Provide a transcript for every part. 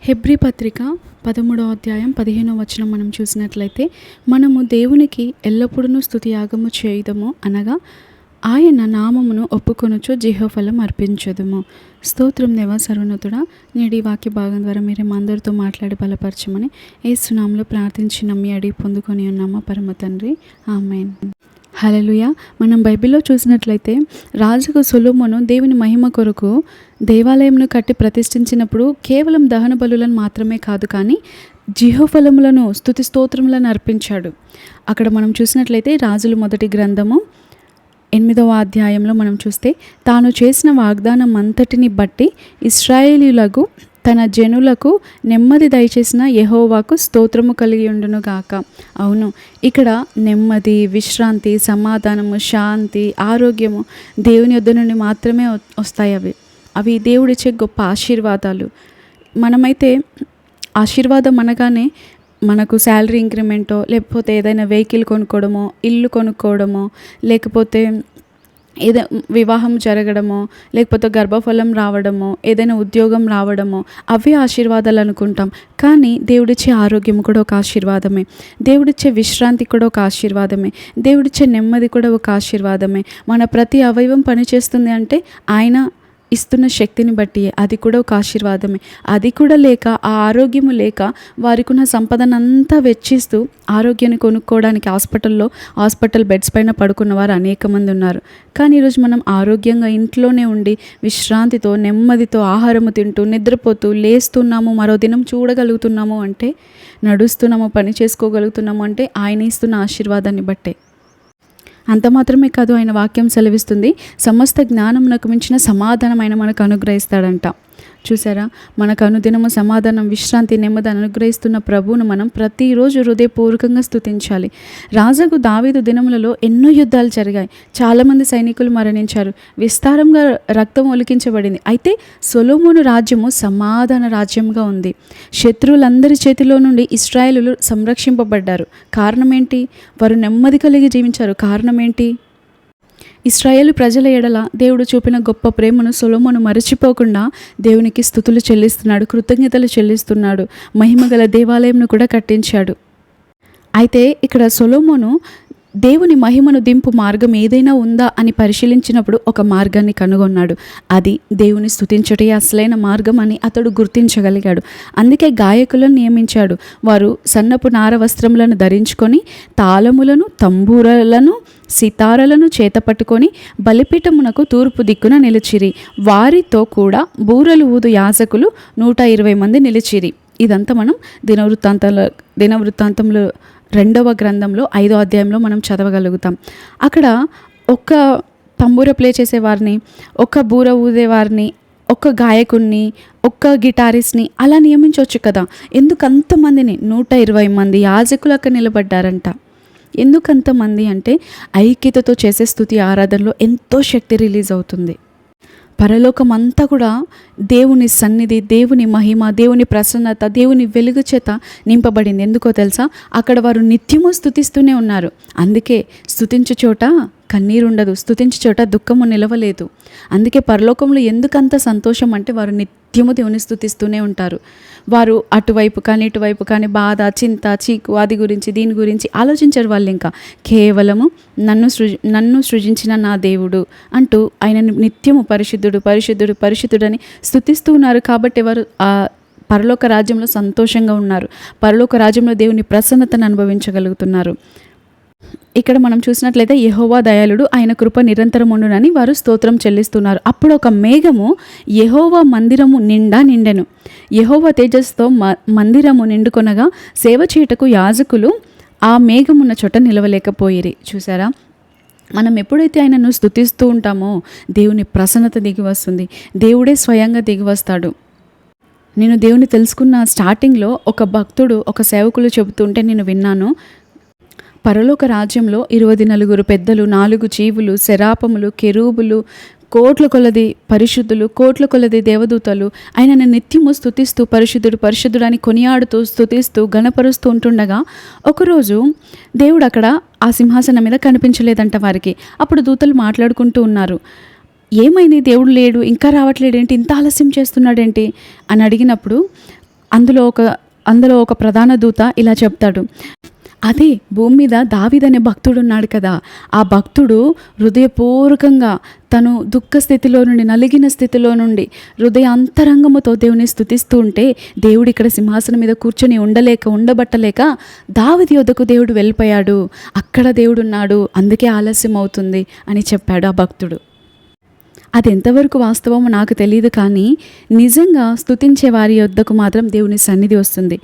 Hebrew పత్రిక 13వ అధ్యాయం 15వ వచనం మనం చూసినట్లయితే, మనము దేవునికి ఎల్లప్పుడూ స్తుతి యాగము చేయుదము, అనగా ఆయన నామమును ఒప్పుకొనుచు జీవఫలం అర్పించుదుము. స్తోత్రం దేవా సర్వోన్నతుడా, నేటి వాక్య భాగం ద్వారా మీరు మా అందరితో మాట్లాడి బలపరచమని యేసు నామములో ప్రార్థించి నమ్మి అడిగి పొందుకొని ఉన్నామా పరమ తండ్రి, ఆమేన్. హల్లెలూయా. మనం బైబిల్లో చూసినట్లయితే రాజుకు సొలొమోను దేవుని మహిమ కొరకు దేవాలయంను కట్టి ప్రతిష్ఠించినప్పుడు కేవలం దహన బలులను మాత్రమే కాదు, కానీ జీవఫలములను స్తుతి స్తోత్రములను అర్పించాడు. అక్కడ మనం చూసినట్లయితే రాజుల మొదటి గ్రంథము 8వ అధ్యాయంలో మనం చూస్తే, తాను చేసిన వాగ్దానం అంతటిని బట్టి ఇశ్రాయేలీయులకు తన జనులకు నెమ్మది దయచేసిన యెహోవాకు స్తోత్రము కలిగి ఉండును గాక. అవును, ఇక్కడ నెమ్మది, విశ్రాంతి, సమాధానము, శాంతి, ఆరోగ్యము దేవుని యొద్ద నుండి మాత్రమే వస్తాయి. అవి దేవుడిచ్చే గొప్ప ఆశీర్వాదాలు. మనమైతే ఆశీర్వాదం అనగానే మనకు శాలరీ ఇంక్రిమెంటో, లేకపోతే ఏదైనా వెహికల్ కొనుక్కోవడమో, ఇల్లు కొనుక్కోవడమో, లేకపోతే వివాహం జరగడమో, లేకపోతే గర్భఫలం రావడమో, ఏదైనా ఉద్యోగం రావడమో, అవే ఆశీర్వాదాలు అనుకుంటాం. కానీ దేవుడిచ్చే ఆరోగ్యం కూడా ఒక ఆశీర్వాదమే, దేవుడిచ్చే విశ్రాంతి కూడా ఒక ఆశీర్వాదమే, దేవుడిచ్చే నెమ్మది కూడా ఒక ఆశీర్వాదమే. మన ప్రతి అవయవం పనిచేస్తుంది అంటే ఆయన ఇస్తున్న శక్తిని బట్టి అది కూడా ఒక ఆశీర్వాదమే. అది కూడా లేక, ఆ ఆరోగ్యము లేక వారికి ఉన్న సంపదనంతా వెచ్చిస్తూ ఆరోగ్యాన్ని కొనుక్కోవడానికి హాస్పిటల్ బెడ్స్ పైన పడుకున్న వారు అనేక మంది ఉన్నారు. కానీ ఈరోజు మనం ఆరోగ్యంగా ఇంట్లోనే ఉండి విశ్రాంతితో, నెమ్మదితో ఆహారము తింటూ, నిద్రపోతూ, లేస్తున్నాము, మరో దినం చూడగలుగుతున్నాము అంటే, నడుస్తున్నాము, పని చేసుకోగలుగుతున్నాము అంటే ఆయన ఇస్తున్న ఆశీర్వాదాన్ని బట్టే. అంత మాత్రమే కాదు, ఆయన వాక్యం సెలవిస్తుంది, సమస్త జ్ఞానమునకు మించిన సమాధానం ఆయన మనకు అనుగ్రహిస్తాడంట. చూసారా, మనకు అనుదినము సమాధానం, విశ్రాంతి, నెమ్మది అనుగ్రహిస్తున్న ప్రభువును మనం ప్రతిరోజు హృదయపూర్వకంగా స్తుతించాలి. రాజుకు దావీదు దినములలో ఎన్నో యుద్ధాలు జరిగాయి, చాలామంది సైనికులు మరణించారు, విస్తారంగా రక్తం ఒలికించబడింది. అయితే సొలొమోను రాజ్యము సమాధాన రాజ్యంగా ఉంది. శత్రువులందరి చేతిలో నుండి ఇశ్రాయేలులు సంరక్షింపబడ్డారు. కారణం ఏంటి? వారు నెమ్మది కలిగి జీవించారు. కారణం ఏంటి? ఇశ్రాయేలు ప్రజల ఎడల దేవుడు చూపిన గొప్ప ప్రేమను సొలొమోను మరచిపోకుండా దేవునికి స్తుతులు చెల్లిస్తున్నాడు, కృతజ్ఞతలు చెల్లిస్తున్నాడు, మహిమగల దేవాలయంను కూడా కట్టించాడు. అయితే ఇక్కడ సొలొమోను దేవుని మహిమను దింపు మార్గం ఏదైనా ఉందా అని పరిశీలించినప్పుడు ఒక మార్గాన్ని కనుగొన్నాడు. అది దేవుని స్తుతించటే అసలైన మార్గం అని అతడు గుర్తించగలిగాడు. అందుకే గాయకులను నియమించాడు. వారు సన్నపు నార వస్త్రములను ధరించుకొని తాళములను, తంబూరలను, సితారలను చేతపట్టుకొని బలిపీఠమునకు తూర్పు దిక్కున నిలిచిరి. వారితో కూడా బూరలు ఊదు యాజకులు 120 మంది నిలిచిరి. ఇదంతా మనం దినవృత్తాంతంలో 2వ గ్రంథంలో 5వ అధ్యాయంలో మనం చదవగలుగుతాం. అక్కడ ఒక్క తంబూర ప్లే చేసేవారిని, ఒక్క బూర ఊదేవారిని, ఒక్క గాయకుడిని, ఒక్క గిటారిస్ట్ని అలా నియమించవచ్చు కదా. ఎందుకు అంతమందిని? 120 మంది యాజకులు అక్కడ నిలబడ్డారంట. ఎందుకంతమంది అంటే, ఐక్యతతో చేసే స్తుతి ఆరాధనలో ఎంతో శక్తి రిలీజ్ అవుతుంది. పరలోకం అంతా కూడా దేవుని సన్నిధి, దేవుని మహిమ, దేవుని ప్రసన్నత, దేవుని వెలుగు చేత నింపబడింది. ఎందుకో తెలుసా? అక్కడ వారు నిత్యము స్తుతిస్తూనే ఉన్నారు. అందుకే స్తుతించు చోట కన్నీరు ఉండదు, స్తుతించు చోట దుఃఖము నిలవలేదు. అందుకే పరలోకంలో ఎందుకంత సంతోషం అంటే, వారు నిత్యము దేవుని స్తుతిస్తూనే ఉంటారు. వారు అటువైపు కానీ ఇటువైపు కానీ బాధ, చింత, చీకు, అది గురించి దీని గురించి ఆలోచించరు. వాళ్ళు ఇంకా కేవలము నన్ను సృజించిన నా దేవుడు అంటూ ఆయన నిత్యము పరిశుద్ధుడు, పరిశుద్ధుడు, పరిశుద్ధుడని స్తుతిస్తూ ఉన్నారు. కాబట్టి వారు ఆ పరలోక రాజ్యంలో సంతోషంగా ఉన్నారు. పరలోక రాజ్యంలో దేవుని ప్రసన్నతను అనుభవించగలుగుతున్నారు. ఇక్కడ మనం చూసినట్లయితే, యెహోవా దయాళుడు, ఆయన కృప నిరంతరం ఉండునని వారు స్తోత్రం చెల్లిస్తున్నారు. అప్పుడు ఒక మేఘము యెహోవా మందిరము నిండా నిండెను. యెహోవా తేజస్సుతో మందిరము నిండుకొనగా సేవ చేయుటకు యాజకులు ఆ మేఘమున్న చోట నిలవలేకపోయిరి. చూసారా, మనం ఎప్పుడైతే ఆయనను స్తుతిస్తూ ఉంటామో దేవుని ప్రసన్నత దిగి వస్తుంది. దేవుడే స్వయంగా దిగి వస్తాడు. నేను దేవుని తెలుసుకున్న స్టార్టింగ్లో ఒక భక్తుడు, ఒక సేవకులు చెబుతుంటే నేను విన్నాను. పరలోక రాజ్యంలో 24 పెద్దలు, 4 జీవులు, శరాపములు, కెరూబులు, కోట్ల కొలది పరిశుద్ధులు, కోట్ల కొలది దేవదూతలు ఆయనను నిత్యము స్తుతిస్తూ పరిశుద్ధుడు, పరిశుద్ధుడు అని కొనియాడుతూ, స్తుతిస్తూ, గణపరుస్తూ ఉంటుండగా ఒకరోజు దేవుడు అక్కడ ఆ సింహాసనం మీద కనిపించలేదంట వారికి. అప్పుడు దూతలు మాట్లాడుకుంటూ ఉన్నారు, ఏమైంది, దేవుడు లేడు, ఇంకా రావట్లేడేంటి, ఇంత ఆలస్యం చేస్తున్నాడేంటి అని అడిగినప్పుడు అందులో ఒక ప్రధాన దూత ఇలా చెప్తాడు, అదే భూమి మీద దావీదనే భక్తుడు ఉన్నాడు కదా, ఆ భక్తుడు హృదయపూర్వకంగా తను దుఃఖ స్థితిలో నుండి, నలిగిన స్థితిలో నుండి హృదయ అంతరంగముతో దేవుని స్తుతిస్తూ ఉంటే, దేవుడు ఇక్కడ సింహాసనం మీద కూర్చొని ఉండబట్టలేక దావీదు యొద్దకు దేవుడు వెళ్ళిపోయాడు, అక్కడ దేవుడు ఉన్నాడు, అందుకే ఆలస్యం అవుతుంది అని చెప్పాడు ఆ భక్తుడు. అది ఎంతవరకు వాస్తవమో నాకు తెలియదు, కానీ నిజంగా స్తుతించే వారి యొద్దకు మాత్రం దేవుని సన్నిధి వస్తుంది,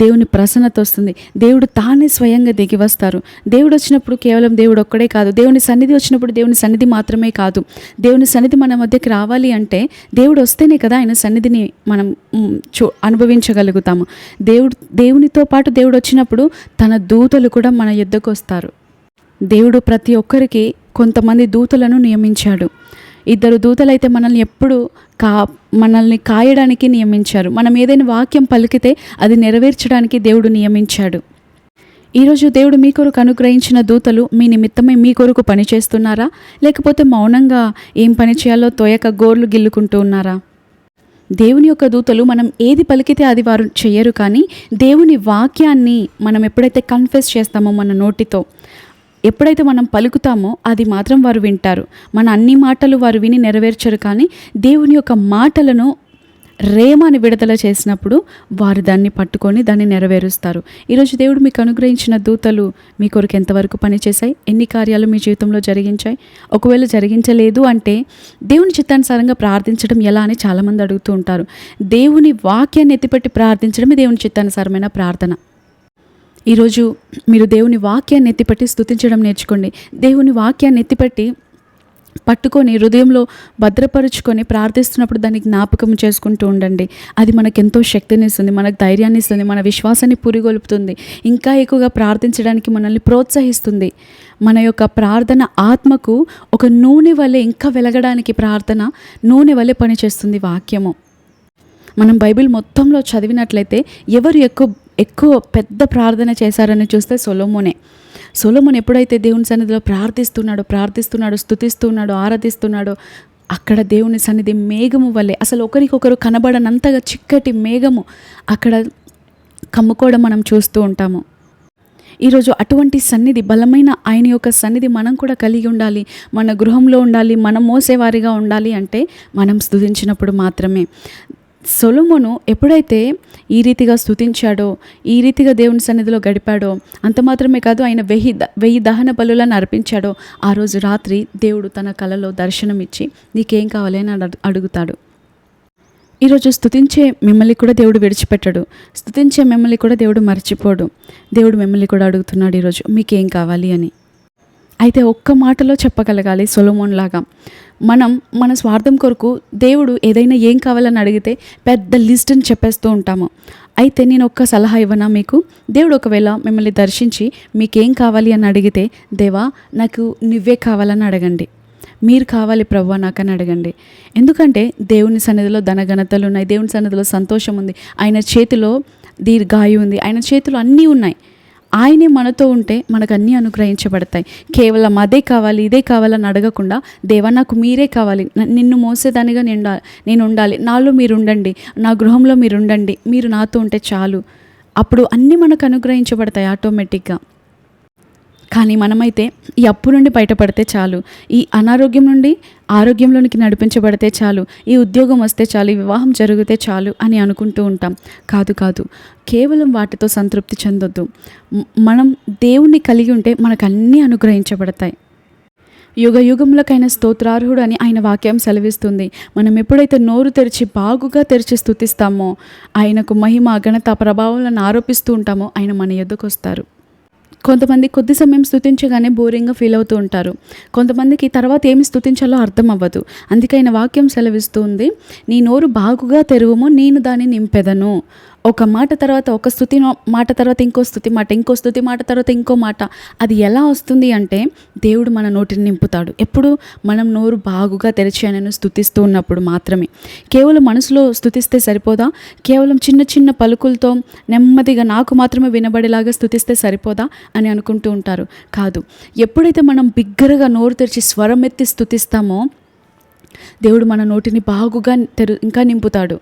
దేవుని ప్రసన్నత వస్తుంది, దేవుడు తానే స్వయంగా దిగి వస్తారు. దేవుడు వచ్చినప్పుడు కేవలం దేవుడు ఒక్కడే కాదు, దేవుని సన్నిధి వచ్చినప్పుడు దేవుని సన్నిధి మాత్రమే కాదు, దేవుని సన్నిధి మన మధ్యకి రావాలి అంటే దేవుడు వస్తేనే కదా ఆయన సన్నిధిని మనం అనుభవించగలుగుతాము. దేవునితో పాటు దేవుడు వచ్చినప్పుడు తన దూతలు కూడా మన యొద్దకు వస్తారు. దేవుడు ప్రతి ఒక్కరికి కొంతమంది దూతలను నియమించాడు. 2 దూతలైతే మనల్ని కాయడానికి నియమించారు. మనం ఏదైనా వాక్యం పలికితే అది నెరవేర్చడానికి దేవుడు నియమించాడు. ఈరోజు దేవుడు మీ కొరకు అనుగ్రహించిన దూతలు మీ నిమిత్తమై మీ కొరకు పని చేస్తున్నారా, లేకపోతే మౌనంగా ఏం పని చేయాలో తోయక గోర్లు గిల్లుకుంటూ ఉన్నారా? దేవుని యొక్క దూతలు మనం ఏది పలికితే అది వారు చెయ్యరు, కానీ దేవుని వాక్యాన్ని మనం ఎప్పుడైతే కన్ఫెస్ చేస్తామో మన నోటితో, ఎప్పుడైతే మనం పలుకుతామో అది మాత్రం వారు వింటారు. మన అన్ని మాటలు వారు విని నెరవేర్చరు, కానీ దేవుని యొక్క మాటలను రేమాని విడుదల చేసినప్పుడు వారు దాన్ని పట్టుకొని దాన్ని నెరవేరుస్తారు. ఈరోజు దేవుడు మీకు అనుగ్రహించిన దూతలు మీ కొరకు ఎంతవరకు పనిచేశాయి, ఎన్ని కార్యాలు మీ జీవితంలో జరిగించాయి? ఒకవేళ జరిగించలేదు అంటే దేవుని చిత్తానుసారంగా ప్రార్థించడం ఎలా అని చాలామంది అడుగుతూ ఉంటారు. దేవుని వాక్యాన్ని ఎత్తిపెట్టి ప్రార్థించడమే దేవుని చిత్తానుసారమైన ప్రార్థన. ఈరోజు మీరు దేవుని వాక్యాన్ని ఎత్తిపెట్టి స్తుతించడం నేర్చుకోండి. దేవుని వాక్యాన్ని ఎత్తిపెట్టి పట్టుకొని హృదయంలో భద్రపరుచుకొని ప్రార్థిస్తున్నప్పుడు దాన్ని జ్ఞాపకం చేసుకుంటూ ఉండండి. అది మనకెంతో శక్తిని ఇస్తుంది, మనకు ధైర్యాన్ని ఇస్తుంది, మన విశ్వాసాన్ని పురిగొల్పుతుంది, ఇంకా ఎక్కువగా ప్రార్థించడానికి మనల్ని ప్రోత్సహిస్తుంది. మన యొక్క ప్రార్థన ఆత్మకు ఒక నూనె వలె ఇంకా వెలగడానికి ప్రార్థన నూనె వలె పనిచేస్తుంది వాక్యము. మనం బైబిల్ మొత్తంలో చదివినట్లయితే ఎవరు ఎక్కువ పెద్ద ప్రార్థన చేశారని చూస్తే సొలొమోన్ ఎప్పుడైతే దేవుని సన్నిధిలో ప్రార్థిస్తున్నాడో, స్తుతిస్తున్నాడో, ఆరాధిస్తున్నాడో, అక్కడ దేవుని సన్నిధి మేఘము వల్లే, అసలు ఒకరికొకరు కనబడనంతగా చిక్కటి మేఘము అక్కడ కమ్ముకోవడం మనం చూస్తూ ఉంటాము. ఈరోజు అటువంటి సన్నిధి, బలమైన ఆయన యొక్క సన్నిధి మనం కూడా కలిగి ఉండాలి, మన గృహంలో ఉండాలి, మనం మోసేవారిగా ఉండాలి అంటే మనం స్తుతించినప్పుడు మాత్రమే. సొలొమోను ఎప్పుడైతే ఈ రీతిగా స్తుతించాడో, ఈ రీతిగా దేవుని సన్నిధిలో గడిపాడో, అంత మాత్రమే కాదు, ఆయన 1000 దహన బలులను అర్పించాడో, ఆ రోజు రాత్రి దేవుడు తన కలలో దర్శనమిచ్చి నీకేం కావాలి అని అడుగుతాడు. ఈరోజు స్తుతించే మిమ్మల్ని కూడా దేవుడు విడిచిపెట్టడు, స్తుతించే మిమ్మల్ని కూడా దేవుడు మర్చిపోడు. దేవుడు మిమ్మల్ని కూడా అడుగుతున్నాడు ఈరోజు మీకేం కావాలి అని. అయితే ఒక్క మాటలో చెప్పగలగాలి సొలొమోన్ లాగా. మనం మన స్వార్థం కొరకు దేవుడు ఏదైనా ఏం కావాలని అడిగితే పెద్ద లిస్ట్ని చెప్పేస్తూ ఉంటాము. అయితే నేను ఒక్క సలహా ఇవ్వనా మీకు? దేవుడు ఒకవేళ మిమ్మల్ని దర్శించి మీకేం కావాలి అని అడిగితే, దేవా నాకు నువ్వే కావాలని అడగండి, మీరు కావాలి ప్రభువా నాకని అడగండి. ఎందుకంటే దేవుని సన్నిధిలో ధనఘనతలు ఉన్నాయి, దేవుని సన్నిధిలో సంతోషం ఉంది, ఆయన చేతిలో దీర్ఘాయు ఉంది, ఆయన చేతిలో అన్నీ ఉన్నాయి. ఆయనే మనతో ఉంటే మనకు అన్నీ అనుగ్రహించబడతాయి. కేవలం అదే కావాలి ఇదే కావాలని అడగకుండా, దేవా నాకు మీరే కావాలి, నిన్ను మోసేదానిగా నేను ఉండాలి, నాలో మీరు ఉండండి, నా గృహంలో మీరు ఉండండి, మీరు నాతో ఉంటే చాలు, అప్పుడు అన్నీ మనకు అనుగ్రహించబడతాయి ఆటోమేటిక్గా. కానీ మనమైతే ఈ అప్పు నుండి బయటపడితే చాలు, ఈ అనారోగ్యం నుండి ఆరోగ్యంలోనికి నడిపించబడితే చాలు, ఈ ఉద్యోగం వస్తే చాలు, ఈ వివాహం జరిగితే చాలు అని అనుకుంటూ ఉంటాం. కాదు, కేవలం వాటితో సంతృప్తి చెందొద్దు. మనం దేవుణ్ణి కలిగి ఉంటే మనకు అన్నీ అనుగ్రహించబడతాయి. యుగయుగములకైన స్తోత్రార్హుడు అని ఆయన వాక్యం సెలవిస్తుంది. మనం ఎప్పుడైతే నోరు బాగుగా తెరిచి స్తుతిస్తామో, ఆయనకు మహిమ ఘనత ప్రభావాలను ఆరోపిస్తూ ఉంటామో, ఆయన మన యొద్దకు వస్తారు. కొంతమంది కొద్ది సమయం స్తుతించగానే బోరింగ్గా ఫీల్ అవుతూ ఉంటారు. కొంతమందికి తర్వాత ఏమి స్తుతించాలో అర్థం అవ్వదు. అందుకే ఆయన వాక్యం సెలవిస్తుంది, నీ నోరు బాగుగా తెరువుము, నేను దాన్ని నింపెదను. ఒక మాట తర్వాత ఒక స్తుతి మాట తర్వాత ఇంకో స్తుతి మాట, ఇంకో స్తుతి మాట తర్వాత ఇంకో మాట. అది ఎలా వస్తుంది అంటే దేవుడు మన నోటిని నింపుతాడు. ఎప్పుడు మనం నోరు బాగుగా తెరిచి ఆయనను స్తుతిస్తూ ఉన్నప్పుడు మాత్రమే. కేవలం మనసులో స్తుతిస్తే సరిపోదా? కేవలం చిన్న చిన్న పలుకులతో నెమ్మదిగా నాకు మాత్రమే వినబడేలాగా స్తుతిస్తే సరిపోదా అని అనుకుంటూ ఉంటారు. కాదు, ఎప్పుడైతే మనం బిగ్గరగా నోరు తెరిచి స్వరం ఎత్తి స్తుతిస్తామో, దేవుడు మన నోటిని బాగుగా ఇంకా నింపుతాడు.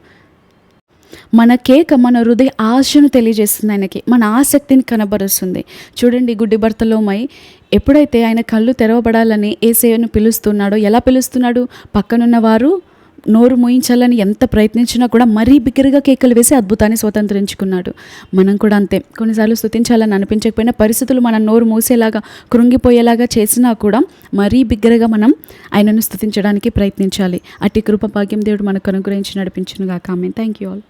మన కేక మన హృదయ ఆశను తెలియజేస్తుంది ఆయనకి, మన ఆసక్తిని కనబరుస్తుంది. చూడండి, గుడ్డి బర్తలోమై ఎప్పుడైతే ఆయన కళ్ళు తెరవబడాలని యేసయ్యను పిలుస్తున్నాడో, ఎలా పిలుస్తున్నాడు? పక్కనున్న వారు నోరు మూయించాలని ఎంత ప్రయత్నించినా కూడా మరీ బిగ్గరగా కేకలు వేసి అద్భుతాన్ని స్వతంత్రించుకున్నాడు. మనం కూడా అంతే, కొన్నిసార్లు స్తుతించాలని అనిపించకపోయినా పరిస్థితులు మన నోరు మూసేలాగా, కృంగిపోయేలాగా చేసినా కూడా మరీ బిగ్గరగా మనం ఆయనను స్తుతించడానికి ప్రయత్నించాలి. అట్టి కృప భాగ్యం దేవుడు మనకు అనుగ్రహించి నడిపించును గాక. ఆమేన్. Thank you all.